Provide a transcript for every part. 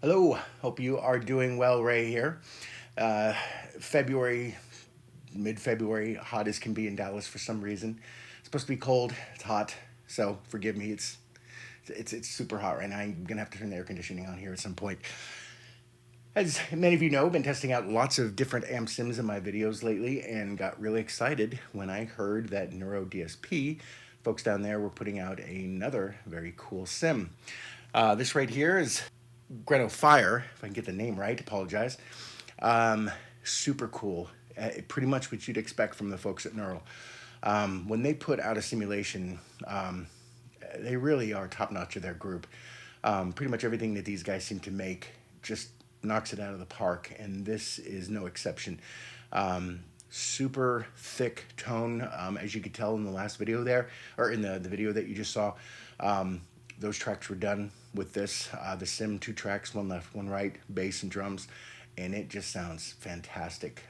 Hello, hope you are doing well. Ray here. Uh, February, mid-February, hot as can be in Dallas for some reason. It's supposed to be cold. It's hot, so forgive me. It's super hot right now. I'm gonna have to turn the air conditioning on here at some point. As many of you know, I've been testing out lots of different amp sims in my videos lately, and got really excited when I heard that Neuro DSP folks down there were putting out another very cool sim. This right here is Granophyre, if I can get the name right, apologize. Um, Super cool. Pretty much what you'd expect from the folks at Neural. When they put out a simulation, they really are top notch of their group. Pretty much everything that these guys seem to make just knocks it out of the park, and this is no exception. Super thick tone, as you could tell in the last video there, or in the video that you just saw. Those tracks were done with this, the sim, 2 tracks, one left, one right, bass and drums, and it just sounds fantastic.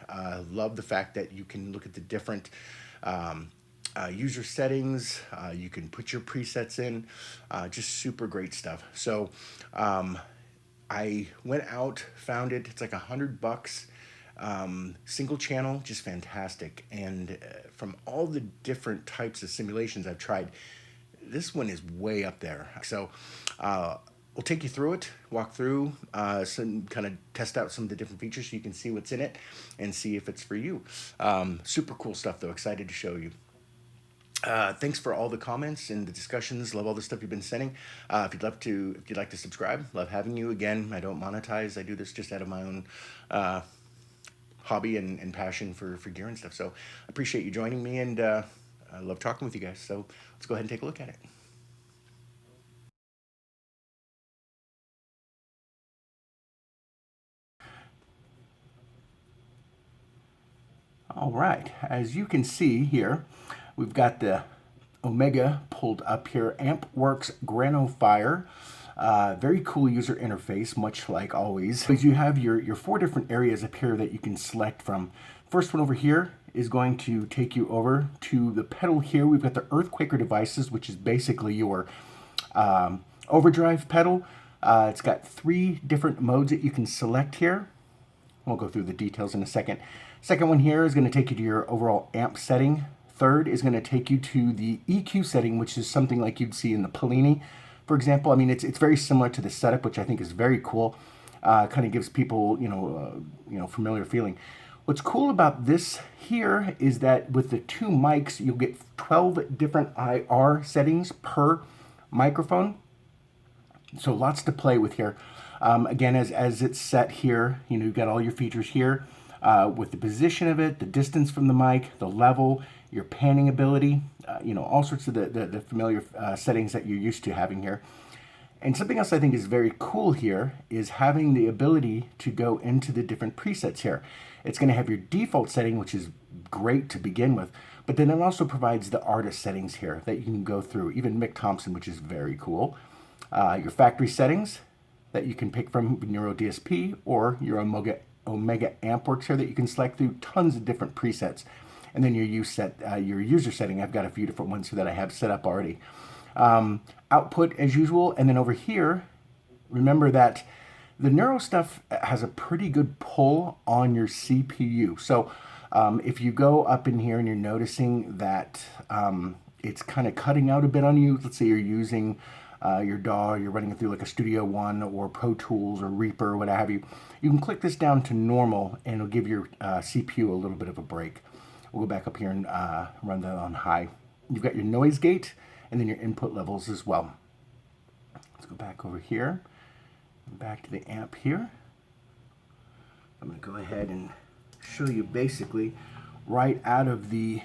Love the fact that you can look at the different user settings. You can put your presets in. Just super great stuff. So I went out, found it. It's like $100. Single channel, just fantastic. And from all the different types of simulations I've tried, this one is way up there. So we'll take you through it, walk through, some kind of test out some of the different features so you can see what's in it and see if it's for you. Super cool stuff though, excited to show you. Thanks for all the comments and the discussions. Love all the stuff you've been sending. If you'd like to subscribe, love having you. Again, I don't monetize. I do this just out of my own hobby and passion for gear and stuff. So I appreciate you joining me, and I love talking with you guys. So let's go ahead and take a look at it. All right, as you can see here, we've got the Omega pulled up here. AmpWorks Granophyre. Very cool user interface, much like always. Because you have your 4 different areas up here that you can select from. First one over here is going to take you over to the pedal here. We've got the Earthquaker devices, which is basically your overdrive pedal. It's got 3 different modes that you can select here. We'll go through the details in a second. Second one here is going to take you to your overall amp setting. Third is going to take you to the EQ setting, which is something like you'd see in the Polini, for example. I mean, it's very similar to the setup, which I think is very cool. Kind of gives people, familiar feeling. What's cool about this here is that with the 2 mics, you'll get 12 different IR settings per microphone. So lots to play with here. Again, as it's set here, you've got all your features here with the position of it, the distance from the mic, the level, your panning ability, all sorts of the familiar settings that you're used to having here. And something else I think is very cool here is having the ability to go into the different presets here. It's going to have your default setting, which is great to begin with, but then it also provides the artist settings here that you can go through, even Mick Thompson, which is very cool. Your factory settings that you can pick from Neuro DSP, or your Omega AmpWorks here that you can select through tons of different presets. And then your user setting, I've got a few different ones that I have set up already. Output as usual, and then over here, remember that the Neuro stuff has a pretty good pull on your CPU. So if you go up in here and you're noticing that it's kind of cutting out a bit on you, let's say you're using your DAW, you're running it through like a Studio One or Pro Tools or Reaper or what have you, you can click this down to normal and it'll give your CPU a little bit of a break. We'll go back up here and run that on high. You've got your noise gate and then your input levels as well. Let's go back over here, back to the amp here. I'm going to go ahead and show you basically right out of the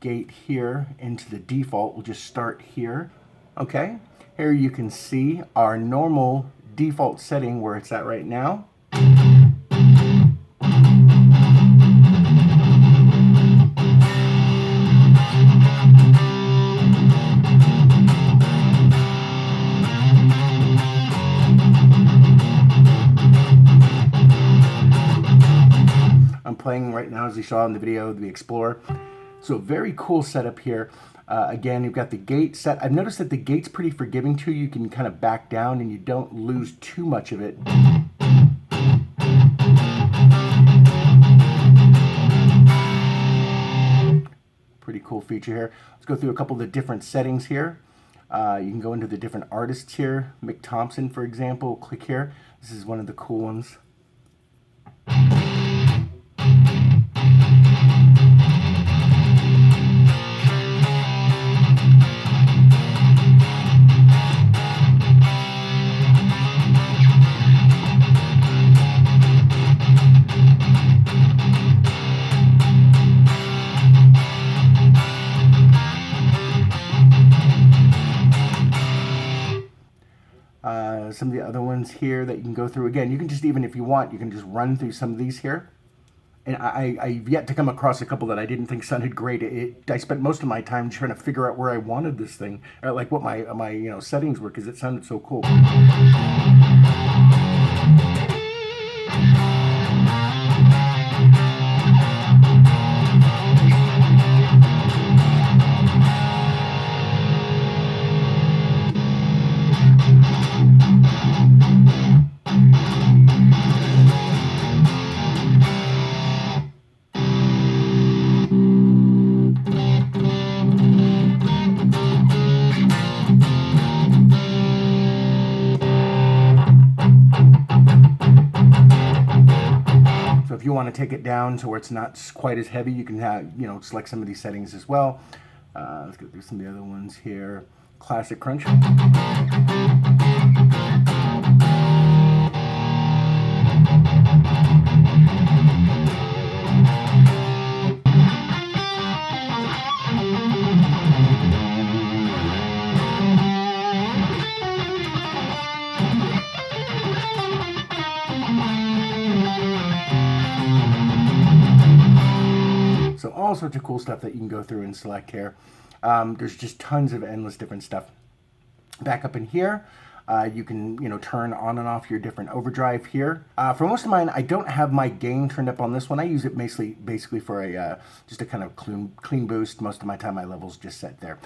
gate here into the default. We'll just start here. Okay, here you can see our normal default setting where it's at right now. I'm playing right now, as you saw in the video, the Explorer. So very cool setup here. Again, you've got the gate set. I've noticed that the gate's pretty forgiving too. You can kind of back down and you don't lose too much of it. Pretty cool feature here. Let's go through a couple of the different settings here. You can go into the different artists here. Mick Thompson, for example. Click here. This is one of the cool ones. Some of the other ones here that you can go through. Again, you can just, even if you want, you can just run through some of these here. And I've yet to come across a couple that I didn't think sounded great. I spent most of my time trying to figure out where I wanted this thing, or like what my settings were, because it sounded so cool. So if you want to take it down to where it's not quite as heavy, you can have, select some of these settings as well. Let's go through some of the other ones here. Classic crunch. So all sorts of cool stuff that you can go through and select here. There's just tons of endless different stuff. Back up in here, you can turn on and off your different overdrive here. For most of mine, I don't have my gain turned up on this one. I use it basically for just a kind of clean boost. Most of my time, my level's just set there.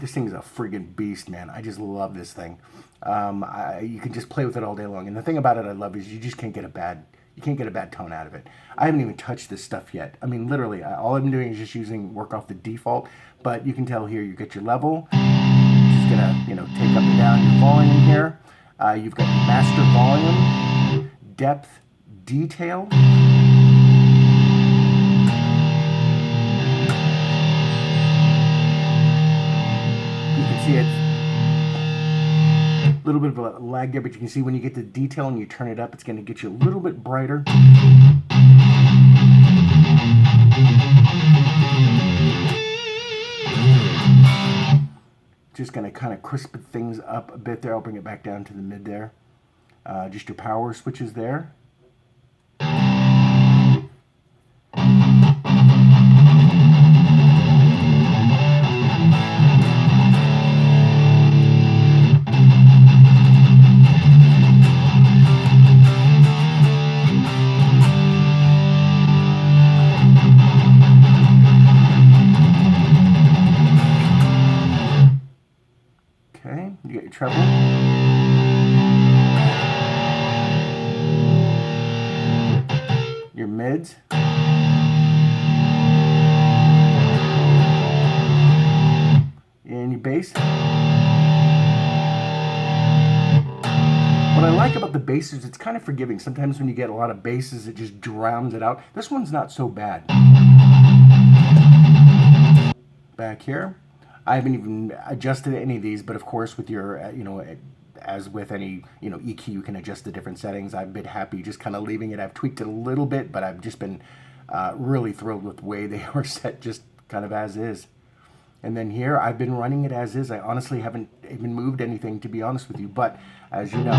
This thing is a friggin' beast, man. I just love this thing. You can just play with it all day long. And the thing about it I love is you just can't get a bad tone out of it. I haven't even touched this stuff yet. I mean, literally, all I'm doing is just work off the default. But you can tell here, you get your level. Just gonna, take up and down your volume here. You've got your master volume, depth, detail. You can see it's a little bit of a lag there, but you can see when you get to detail and you turn it up, it's going to get you a little bit brighter. Just going to kind of crisp things up a bit there. I'll bring it back down to the mid there. Just your power switches there. Okay, you get your treble. Your mids. And your bass. What I like about the bass is it's kind of forgiving. Sometimes when you get a lot of basses, it just drowns it out. This one's not so bad. Back here. I haven't even adjusted any of these, but of course with your, as with any, EQ, you can adjust the different settings. I've been happy just kind of leaving it. I've tweaked it a little bit, but I've just been really thrilled with the way they are set just kind of as is. And then here, I've been running it as is. I honestly haven't even moved anything, to be honest with you, but as you know,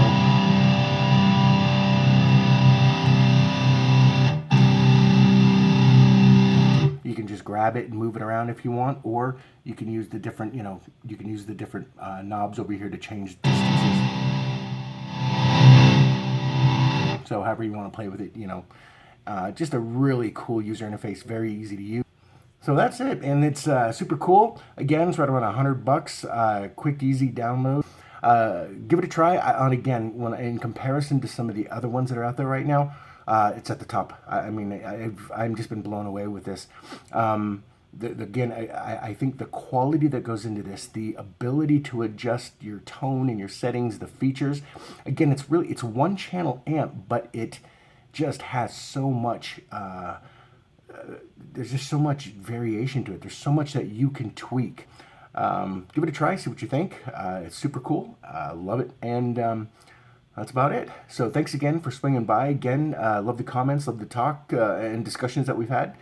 you can just grab it and move it around if you want, or you can use the different, knobs over here to change distances. So however you want to play with it, just a really cool user interface, very easy to use. So that's it, and it's super cool. Again, it's right around $100. Quick, easy download. Give it a try. Again, when in comparison to some of the other ones that are out there right now, it's at the top. I mean, I've just been blown away with this. Again, I think the quality that goes into this, the ability to adjust your tone and your settings, the features. Again, it's one channel amp, but it just has so much. There's just so much variation to it. There's so much that you can tweak. Give it a try, see what you think. It's super cool. Love it. And that's about it. So thanks again for swinging by. Again, love the comments, love the talk and discussions that we've had.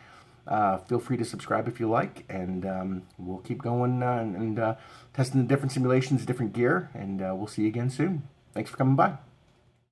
Feel free to subscribe if you like, and we'll keep going and testing the different simulations, different gear, and we'll see you again soon. Thanks for coming by.